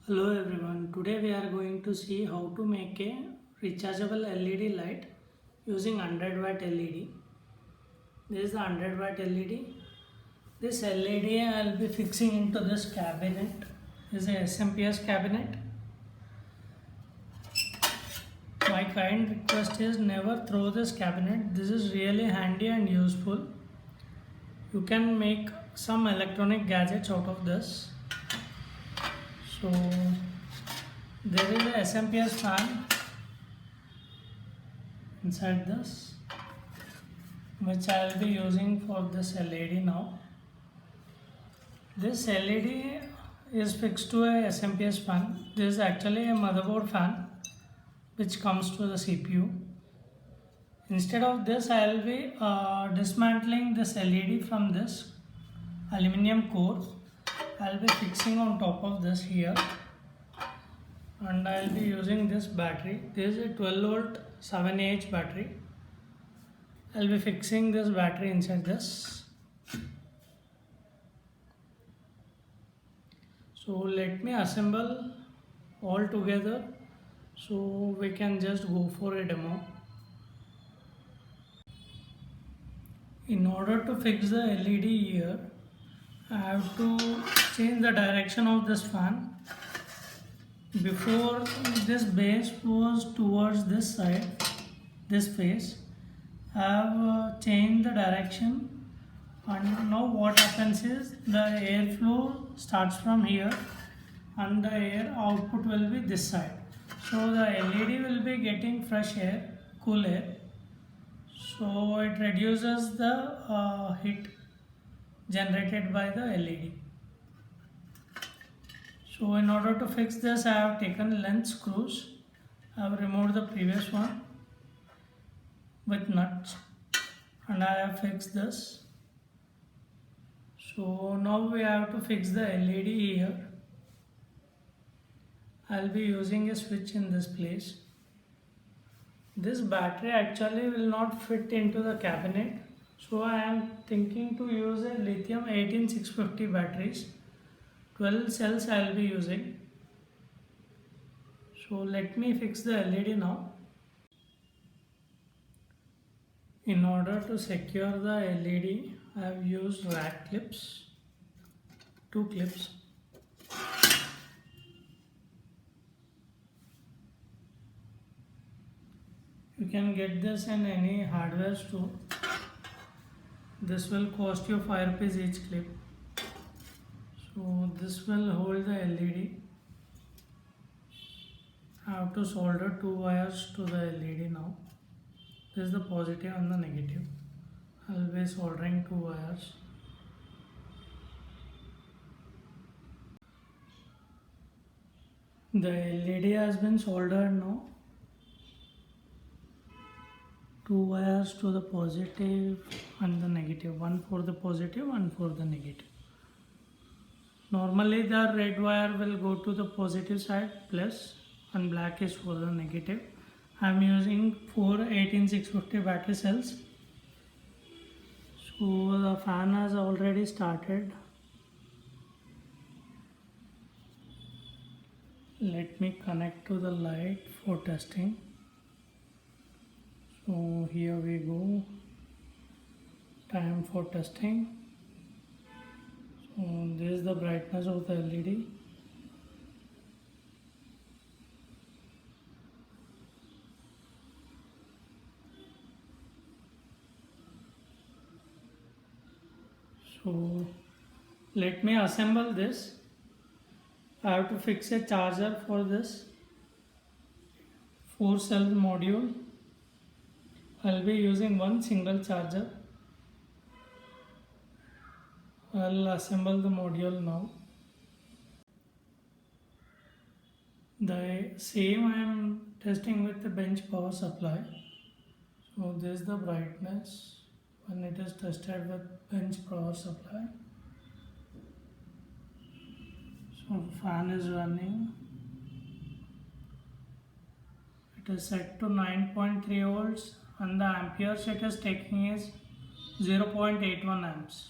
Hello everyone, today we are going to see how to make a rechargeable LED light using 100 watt LED. This is the 100 watt LED. This LED I will be fixing into this cabinet. This is a SMPS cabinet. My kind request is never throw this cabinet. This is really handy and useful. You can make some electronic gadgets out of this. So there is a SMPS fan inside this, which I will be using for this LED now. This LED is fixed to a SMPS fan. This is actually a motherboard fan which comes to the CPU. Instead of this, I will be dismantling this LED from this aluminum core. I will be fixing on top of this here, and I will be using this battery. This is a 12 volt 7Ah battery. I will be fixing this battery inside this. So let me assemble all together so we can just go for a demo. In order to fix the LED here, I have to change the direction of this fan. Before, this base was towards this side, this face. I have changed the direction, and now what happens is the airflow starts from here and the air output will be this side. So the LED will be getting fresh air, cool air. So it reduces the heat generated by the LED. So in order to fix this, I have taken length screws. I have removed the previous one with nuts and I have fixed this. So now we have to fix the LED here. I will be using a switch in this place. This battery actually will not fit into the cabinet, so I am thinking to use a lithium 18650 batteries. 12 cells I will be using. So let me fix the LED now. In order to secure the LED, I have used rack clips, 2 clips. You can get this in any hardware store. This will cost you 5 rupees each clip. So this will hold the LED. I have to solder 2 wires to the LED now. This is the positive and the negative. I will be soldering 2 wires. The LED has been soldered now. 2 wires to the positive and the negative. One for the positive, one for the negative. Normally the red wire will go to the positive side plus, and black is for the negative. I am using 4 18650 battery cells. So the fan has already started. Let me connect to the light for testing. So here we go. Time for testing. So this is the brightness of the LED. So let me assemble this. I have to fix a charger for this 4 cell module. I will be using one single charger. I will assemble the module now. The same I am testing with the bench power supply. So this is the brightness when it is tested with bench power supply. So fan is running. It is set to 9.3 volts and the amperes it is taking is 0.81 amps.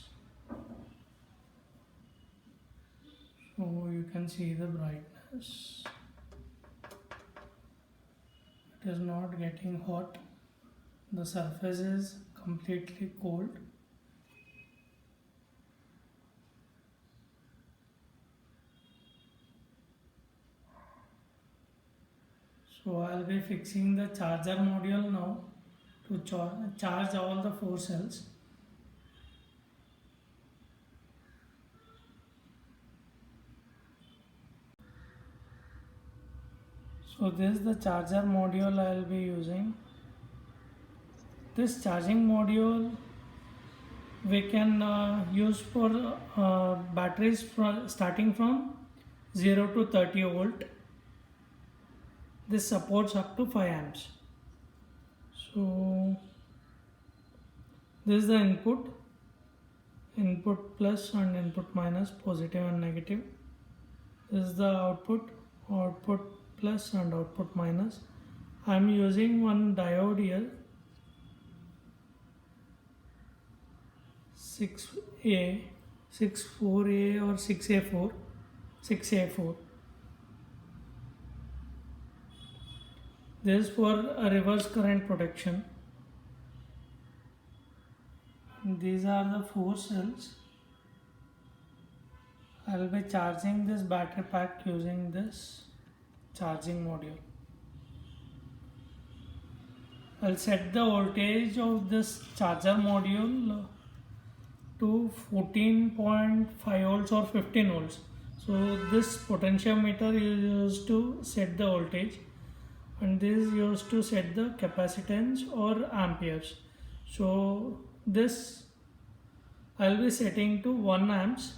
So you can see the brightness. this. It is not getting hot. The surface is completely cold. So I'll be fixing the charger module now to charge all the 4 cells. So this is the charger module I will be using. This charging module we can use for batteries starting from 0 to 30 volt. This supports up to 5 amps. So this is the input plus and input minus, positive and negative. This is the output plus and output minus. I am using one diode here, 6A, 64A or 6A4, 6A4. This is for a reverse current protection. And these are the 4 cells. I will be charging this battery pack using this charging module. I'll set the voltage of this charger module to 14.5 volts or 15 volts. So this potentiometer is used to set the voltage, and this is used to set the capacitance or amperes. So this I'll be setting to 1 amps.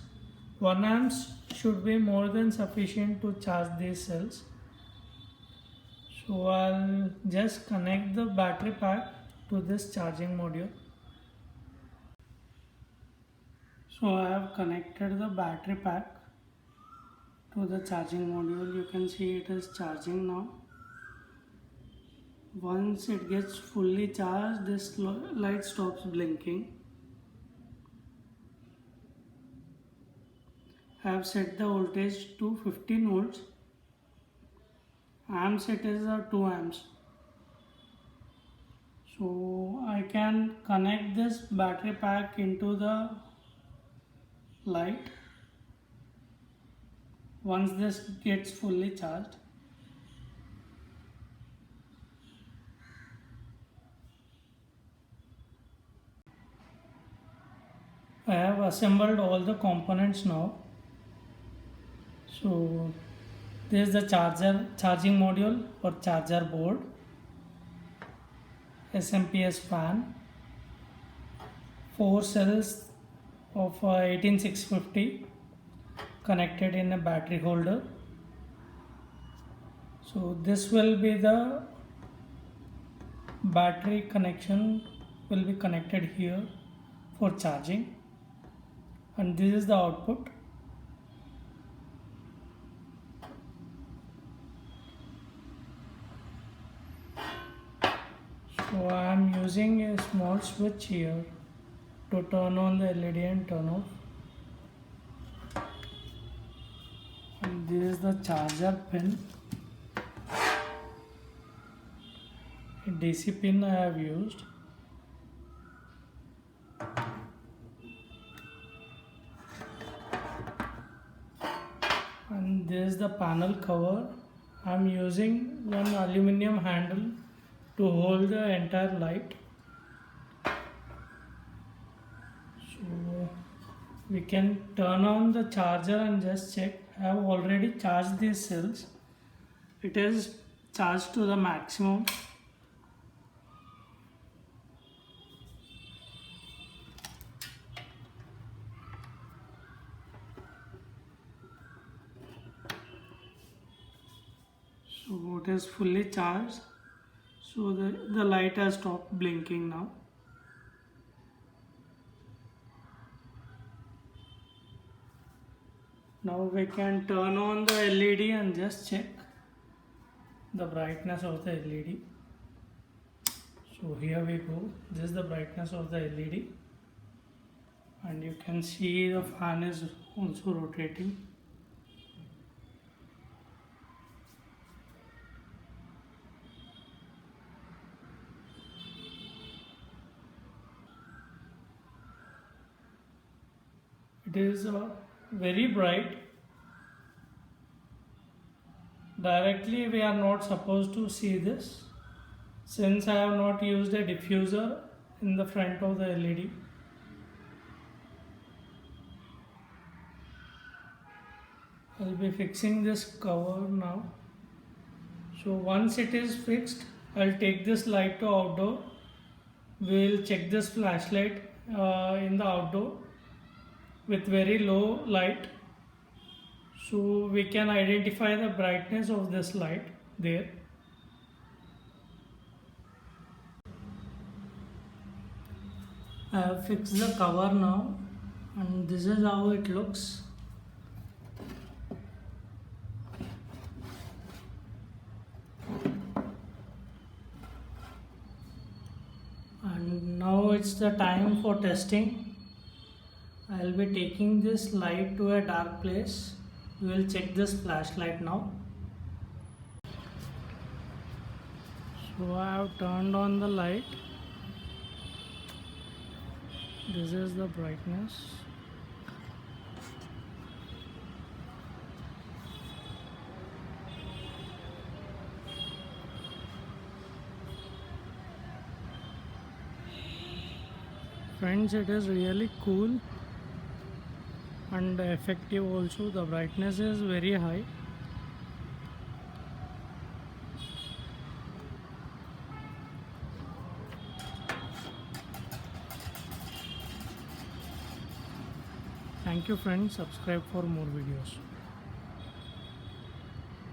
1 amps should be more than sufficient to charge these cells. So I'll just connect the battery pack to this charging module. So I have connected the battery pack to the charging module. You can see it is charging now. Once it gets fully charged, this light stops blinking. I have set the voltage to 15 volts. Amps it is 2 amps. So I can connect this battery pack into the light once this gets fully charged. I have assembled all the components now. So this is the charging module or charger board, SMPS fan, 4 cells of 18650 connected in a battery holder. So this will be the battery connection, will be connected here for charging, and this is the output. So I am using a small switch here to turn on the LED and turn off. And this is the charger pin. A DC pin I have used. And this is the panel cover. I am using one aluminum handle to hold the entire light. So we can turn on the charger and just check. I have already charged these cells. It is charged to the maximum. So it is fully charged. So the light has stopped blinking now. Now we can turn on the LED and just check the brightness of the LED. So here we go. This is the brightness of the LED, and you can see the fan is also rotating. it is very bright. Directly we are not supposed to see this, since I have not used a diffuser in the front of the LED. I'll be fixing this cover now. So once it is fixed, I'll take this light to outdoor. We'll check this flashlight in the outdoor with very low light, so we can identify the brightness of this light there. I have fixed the cover now, and this is how it looks. And now it's the time for testing. I'll be taking this light to a dark place. We will check this flashlight now. So I have turned on the light. This is the brightness. Friends, it is really cool and effective also. The brightness is very high. Thank you friends, subscribe for more videos.